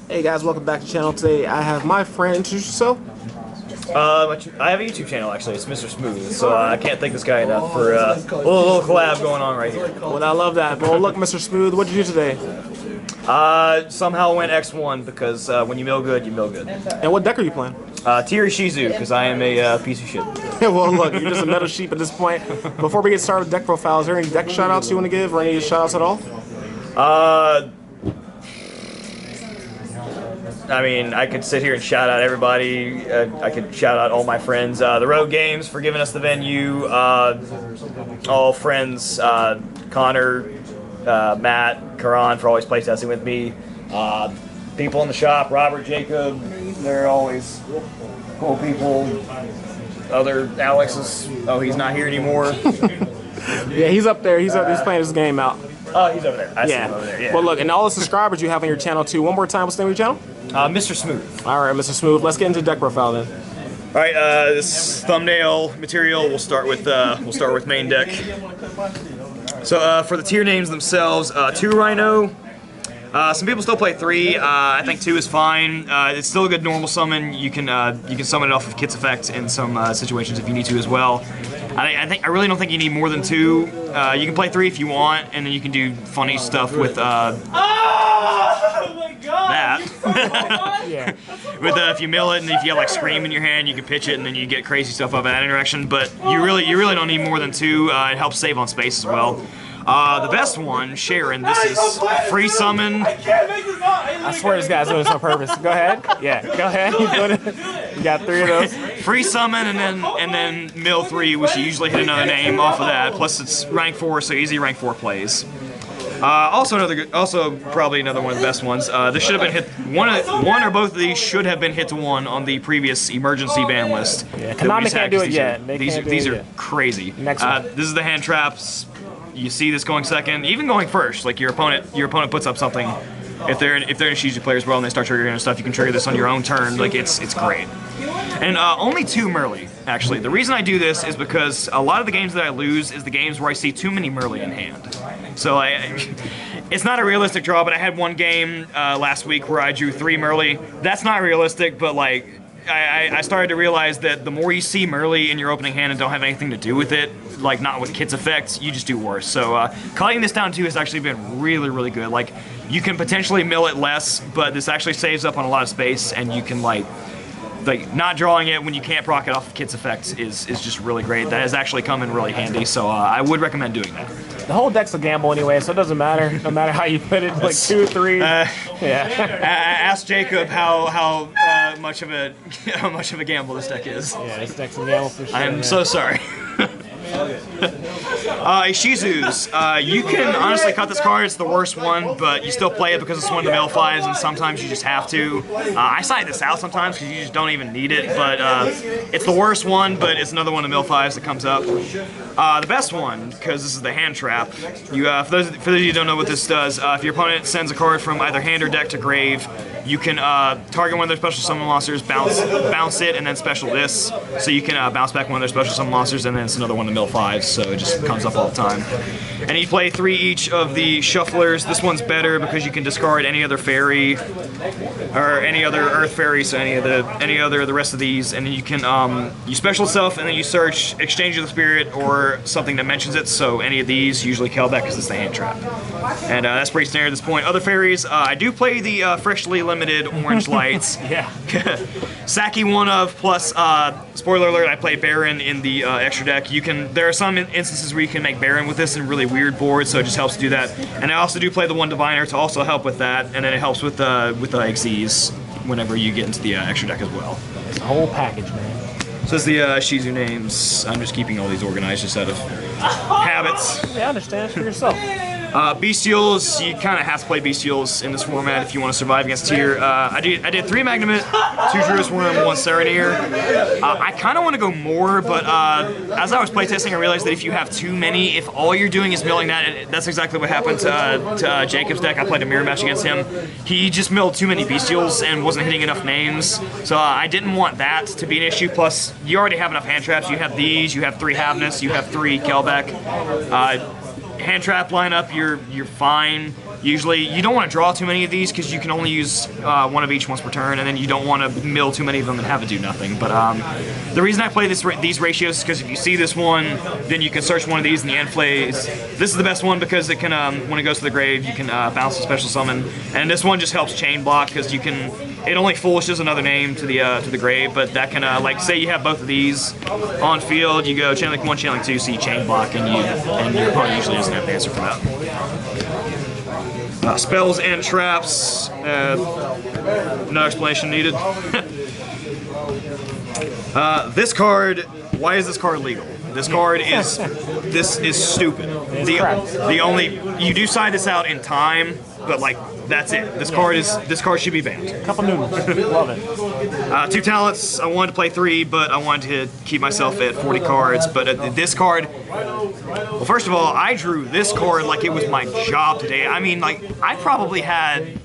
Hey guys, welcome back to the channel. Today I have my friend. Introduce yourself. I have a YouTube channel actually. It's Mr. Smooth, so I can't thank this guy enough for a little collab going on right here. Well, I love that. Well, look, Mr. Smooth, what'd you do today? Somehow went X-1 because when you mill good, you mill good. And what deck are you playing? Tearalaments Ishizu because I am a piece of shit. Well, look, you're just a metal sheep at this point. Before we get started with deck profiles, is there any deck shoutouts you want to give, or any shoutouts at all? I mean, I could sit here and shout out everybody. I could shout out all my friends. The Road Games for giving us the venue. All friends, Connor, Matt, Karan for always playtesting with me. People in the shop, Robert, Jacob, they're always cool people. Other Alex's, oh, he's not here anymore. Yeah, he's up there. He's playing his game out. Oh, he's over there. I see Yeah. him over there. Yeah. Well, look, and all the subscribers you have on your channel too. One more time, what's the name of your channel? Mr. Smooth. All right, Mr. Smooth. Let's get into deck profile then. All right, this thumbnail material. We'll start with main deck. So for the tier names themselves, 2 Rhino. Some people still play 3. I think 2 is fine. It's still a good normal summon. You can summon it off of Kit's effect in some situations if you need to as well. I really don't think you need more than 2. You can play 3 if you want, and then you can do funny stuff with that. Yeah. With if you mill it and if you have like Scream in your hand, you can pitch it and then you get crazy stuff out of that interaction. But you really don't need more than 2. It helps save on space as well. The best one, Sharon. This is free summon. I swear this guy's doing this on purpose. Go ahead. Yeah, go ahead. He's doing it. You got 3 of those. Free summon and then mill 3, which you usually hit another name off of that. Plus it's rank 4, so easy rank 4 plays. Also probably another one of the best ones. This should have been hit. One or both of these should have been hit to 1 on the previous emergency ban list. Yeah, Konami can't do it yet. These are crazy. Next one. This is the hand traps. You see this going second, even going first. Like your opponent puts up something. If they're Ishizu players as well and they start triggering and stuff, you can trigger this on your own turn. Like it's great. And only 2 Merly, actually. The reason I do this is because a lot of the games that I lose is the games where I see too many Merly in hand. So it's not a realistic draw, but I had one game last week where I drew 3 Merly. That's not realistic, but like I started to realize that the more you see Merly in your opening hand and don't have anything to do with it, like not with Kit's effects, you just do worse. So cutting this down too has actually been really, really good. Like you can potentially mill it less, but this actually saves up on a lot of space, and you can like not drawing it when you can't proc it off of Kit's effects is just really great. That has actually come in really handy, so I would recommend doing that. The whole deck's a gamble anyway, so it doesn't matter. No matter how you put it, like 2 or 3. Yeah. Ask Jacob how much of a gamble this deck is. Yeah, this deck's a gamble for sure. I'm so sorry. Ishizus. You can honestly cut this card. It's the worst one, but you still play it because it's one of the mill 5s, and sometimes you just have to. I side this out sometimes because you just don't even need it, but it's the worst one, but it's another one of the mill 5s that comes up. The best one, because this is the hand trap. You, for those of you who don't know what this does, if your opponent sends a card from either hand or deck to grave, you can target one of their special summon monsters, bounce it, and then special this. So you can bounce back one of their special summon monsters, and then it's another one of the mill 5s, so it just comes up all the time. And you play 3 each of the shufflers. This one's better because you can discard any other fairy or any other earth fairy, so any other the rest of these, and then you can you special stuff, and then you search Exchange of the Spirit or something that mentions it. So any of these usually kill that because it's the hand trap, and that's pretty standard at this point. Other fairies, I do play the freshly limited orange lights. Yeah. Saki one of, plus spoiler alert, I play Baron in the extra deck. There are some instances where you can make Baron with this in really weird boards, so it just helps to do that. And I also do play the 1 Diviner to also help with that, and then it helps with the XZs whenever you get into the extra deck as well. It's a whole package, man. So that's the Ishizu names. I'm just keeping all these organized just out of habits. Yeah, I understand. For yourself. Bestials, you kind of have to play Bestials in this format if you want to survive against tier. I did 3 Magnamit, 2 Druid's Worm, 1 Sereneer. I kind of want to go more, but as I was playtesting, I realized that if you have too many, if all you're doing is milling that's exactly what happened to Jacob's deck. I played a mirror match against him. He just milled too many Bestials and wasn't hitting enough names, so I didn't want that to be an issue. Plus, you already have enough hand traps. You have these, you have 3 Havness, you have 3 Kelbeck. Hand trap lineup, you're fine. Usually, you don't want to draw too many of these because you can only use one of each once per turn, and then you don't want to mill too many of them and have it do nothing. But the reason I play these ratios is because if you see this one, then you can search one of these in the end phase. This is the best one because it can, when it goes to the grave, you can bounce a special summon, and this one just helps chain block because you can. It only foolishes another name to the grave, but that can like say you have both of these on field, you go channeling 1, channeling 2, so you chain block, and your opponent usually doesn't have an answer for that. Spells and traps, no explanation needed. This card, why is this card legal? This card is, stupid. The only, you do side this out in time, but like, that's it. This card should be banned. Couple noodles, love it. 2 talents, I wanted to play 3, but I wanted to keep myself at 40 cards, but this card, well, first of all, I drew this card like it was my job today. I mean, like, I probably had,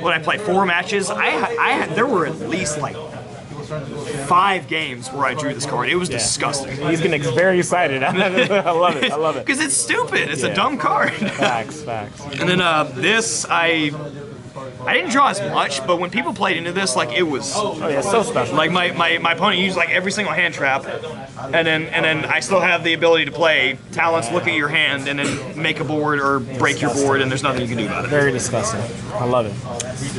what I played, 4 matches. There were at least like 5 games where I drew this card. It was disgusting. He's getting very excited. I love it. I love it. Because it's stupid. It's a dumb card. Facts. And then this, I didn't draw as much, but when people played into this, like it was. Oh yeah, so special. Like my opponent used like every single hand trap, and then I still have the ability to play talents, look at your hand, and then make a board or break your board, and there's nothing you can do about it. Very disgusting. I love it.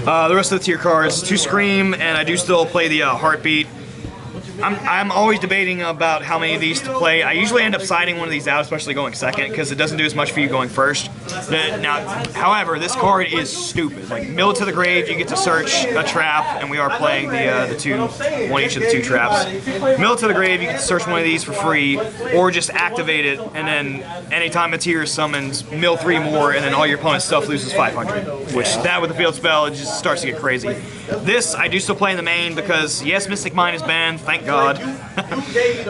The rest of the tier cards, 2 Scream, and I do still play the Heartbeat. I'm always debating about how many of these to play. I usually end up siding one of these out, especially going second, because it doesn't do as much for you going first. Now, however, this card is stupid. Like, mill to the grave, you get to search a trap, and we are playing the one each of the 2 traps. Mill to the grave, you get to search one of these for free, or just activate it, and then anytime a tier is summoned, mill 3 more, and then all your opponent's stuff loses 500. Which, that with the field spell, it just starts to get crazy. This, I do still play in the main, because yes, Mystic Mine is banned, thank God.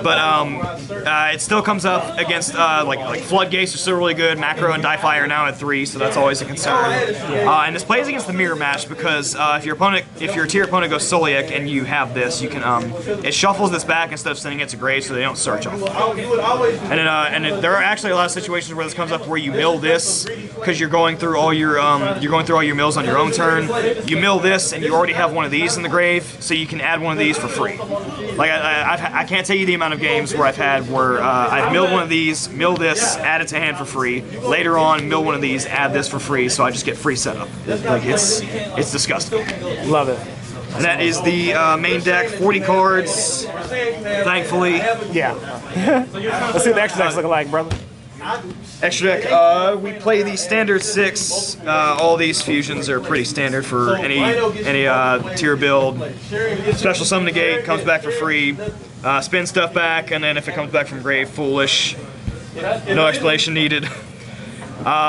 But it still comes up against like Floodgates are still really good. Macro and Di-Fi are now at 3, so that's always a concern. And this plays against the mirror match because if your tier opponent goes Soliac and you have this, you can it shuffles this back instead of sending it to grave, so they don't search off. And there are actually a lot of situations where this comes up where you mill this because you're going through all your mills on your own turn. You mill this and you already have one of these in the grave, so you can add one of these for free. Like I can't tell you the amount of games where I've had where I've milled one of these, mill this, add it to hand for free. Later on, mill one of these, add this for free, so I just get free setup. Like it's disgusting. Love it. And that is the main deck, 40 cards. Thankfully. Yeah. Let's see what the extra deck's looking like, brother. Extra deck, we play the standard 6. All these fusions are pretty standard for any tier build. Special summon negate, comes back for free. Spin stuff back, and then if it comes back from grave, foolish. No explanation needed.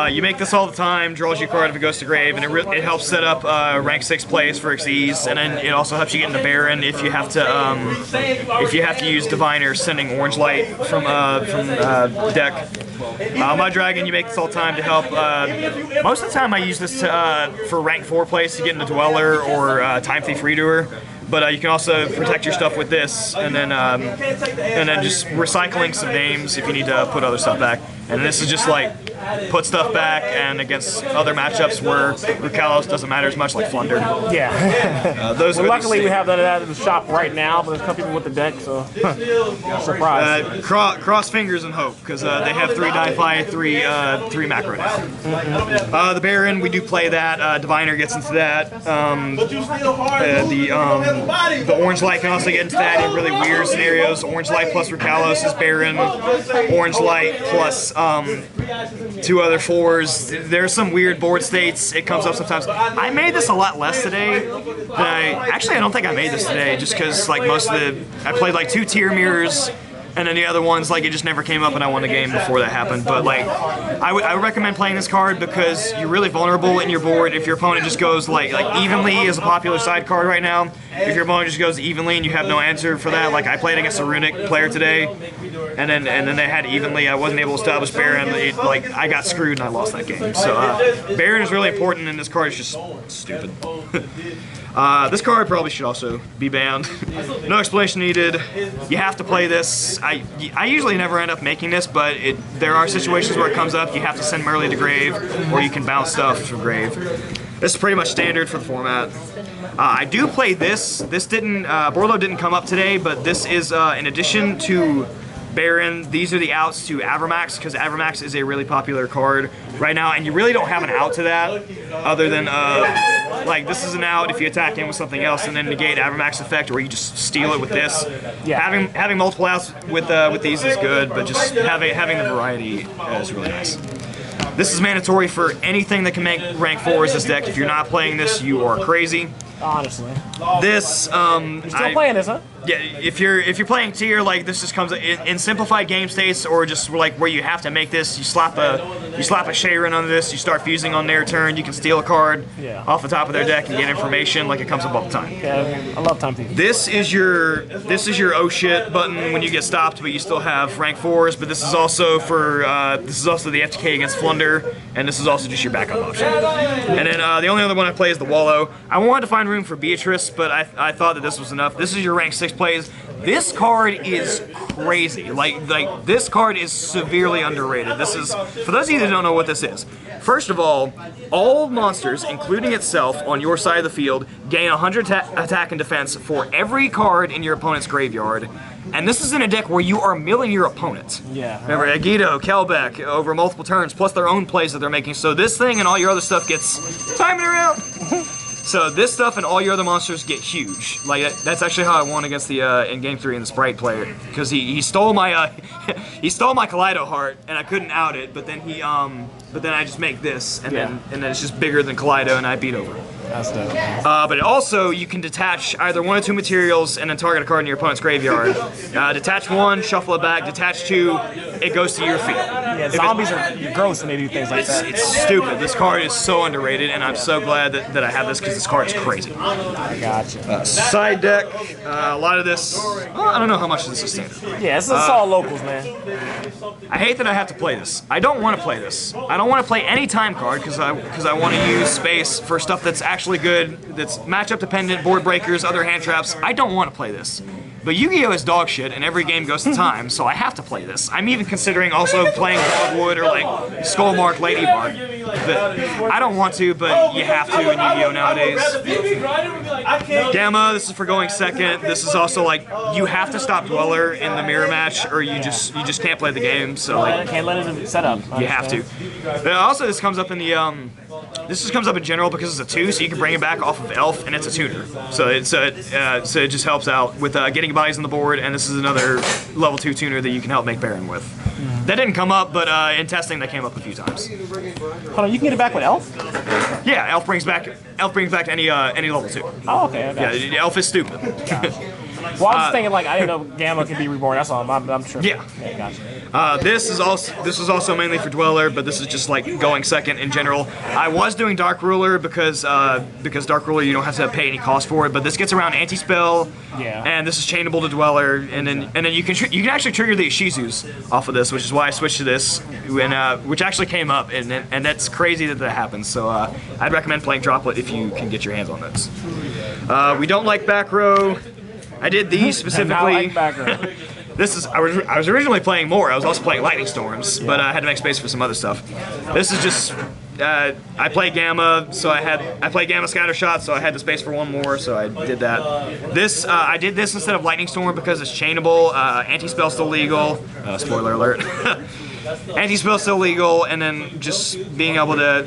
You make this all the time, draws you a card if it goes to grave, and it helps set up rank 6 plays for Xyz, and then it also helps you get into Baron if you have to use Diviner sending orange light from deck. My dragon, you make this all the time to help. Most of the time, I use this for rank 4 plays to get into Dweller or Time Thief Redoer. But you can also protect your stuff with this, and then just recycling some names if you need to put other stuff back. And this is just like put stuff back, and against other matchups where Rukalos doesn't matter as much, like Flunder. Yeah. Luckily, we have that at the shop right now, but there's a couple people with the deck, so surprise. Cross fingers and hope, because they have 3 Di-Fi, 3 macro now. The Baron, we do play that. Diviner gets into that. The orange light can also get into that in really weird scenarios. Orange light plus Rukalos is Baron. Orange light plus 2 other 4s. There's some weird board states. It comes up sometimes. I made this a lot less today than I don't think I made this today, just because like I played like 2 tier mirrors, and then the other ones, like, it just never came up and I won the game before that happened. But like, I would recommend playing this card because you're really vulnerable in your board. If your opponent just goes like evenly is a popular side card right now. If your opponent just goes evenly and you have no answer for that, like I played against a Runic player today, and then they had evenly. I wasn't able to establish Baron. I got screwed and I lost that game. So Baron is really important, and this card is just stupid. This card probably should also be banned. No explanation needed. You have to play this. I usually never end up making this, but there are situations where it comes up. You have to send Merly to grave, or you can bounce stuff from grave. This is pretty much standard for the format. I do play this. This didn't, Borlo didn't come up today, but this is in addition to Baron, these are the outs to Avramax, because Avramax is a really popular card right now, and you really don't have an out to that, other than, like, this is an out if you attack him with something else and then negate Avramax effect, or you just steal it with this. Yeah. Having multiple outs with these is good, but just having the variety is really nice. This is mandatory for anything that can make rank 4s this deck. If you're not playing this, you are crazy. Honestly. This, you're still playing this, huh? Yeah, if you're playing tier, like this just comes in simplified game states, or just like where you have to make this. You slap a Sharon on this. You start fusing on their turn. You can steal a card off the top of their deck and get information. Like it comes up all the time. Yeah, I love time thief. This is your oh shit button when you get stopped, but you still have rank 4s. But this is also for this is also the FTK against Flunder, and this is also just your backup option. And then the only other one I play is the Wallow. I wanted to find room for Beatrice, but I thought that this was enough. This is your rank 6 plays. This card is crazy. Like this card is severely underrated. This is, for those of you that don't know what this is, first of all monsters, including itself, on your side of the field gain 100 attack and defense for every card in your opponent's graveyard. And this is in a deck where you are milling your opponent. Yeah. Remember, Agido, Kelbeck, over multiple turns, plus their own plays that they're making. So this thing and all your other stuff gets timing around. So this stuff and all your other monsters get huge. Like that's actually how I won against the in Game 3 in the Sprite player, because he stole my he stole my Kaleido Heart and I couldn't out it. But then I just make this and then it's just bigger than Kaleido and I beat over. That's dope. But also, you can detach either 1 or 2 materials and then target a card in your opponent's graveyard. Detach 1, shuffle it back. Detach 2, it goes to your field. Yeah, zombies are gross when they do things like that. It's stupid. This card is so underrated, and I'm so glad that I have this because this card is crazy. Gotcha. Side deck, a lot of this, I don't know how much this is standard. Yeah, this is all locals, man. I hate that I have to play this. I don't want to play this. I don't want to play any time card because I want to use space for stuff that's actually good, that's matchup dependent, board breakers, other hand traps. I don't want to play this. But Yu-Gi-Oh! Is dog shit and every game goes to time, so I have to play this. I'm even considering also playing Dogwood or like Skullmark Ladybug. But I don't want to, but you have to in Yu-Gi-Oh! Nowadays. Gamma, this is for going second. This is also like, you have to stop Dweller in the mirror match or you just can't play the game, so like... Can't let it set up. You have to. But also this comes up in the, this just comes up in general because it's a 2, so you can bring it back off of Elf, and it's a tuner. So it just helps out with getting bodies on the board, and this is another level 2 tuner that you can help make Baron with. That didn't come up, but in testing that came up a few times. Hold on, you can get it back with Elf? Yeah, Elf brings back any level 2. Oh, okay. Yeah, Elf is stupid. Well, I was thinking like I didn't know Gamma could be reborn. That's all. I'm sure. Yeah. Gotcha. This is also mainly for Dweller, but this is just like going second in general. I was doing Dark Ruler because Dark Ruler you don't have to pay any cost for it, but this gets around anti-spell. Yeah. And this is chainable to Dweller, and then you can actually trigger the Ishizus off of this, which is why I switched to this, which actually came up, and that's crazy that happens. So I'd recommend playing Droplet if you can get your hands on this. We don't like back row. I did these specifically. This is I was originally playing more. I was also playing Lightning Storms, but I had to make space for some other stuff. This is just I play Gamma, so I play Gamma Scattershot, so I had the space for one more, so I did that. This I did this instead of Lightning Storm because it's chainable. Anti-spell still legal. Spoiler alert. Anti-spell still legal, and then just being able to,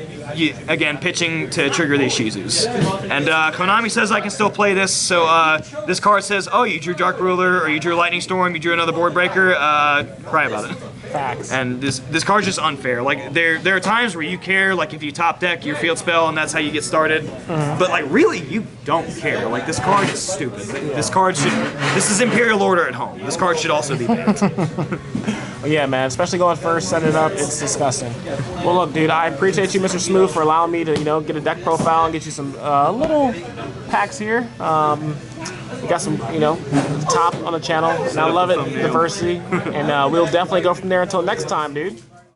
again, pitching to trigger these Ishizus. And Konami says I can still play this, so this card says, oh, you drew Dark Ruler, or you drew Lightning Storm, you drew another Board Breaker, cry about it. Facts. And this card's just unfair. Like, there are times where you care, like if you top deck your field spell and that's how you get started, but like really, you don't care. Like, this card is stupid. This is Imperial Order at home. This card should also be banned. Well, yeah, man, especially going first, setting it up, it's disgusting. Well, look, dude, I appreciate you, Mr. Smooth, for allowing me to, get a deck profile and get you some little packs here. We got some, top on the channel, and I love it, diversity, and we'll definitely go from there until next time, dude.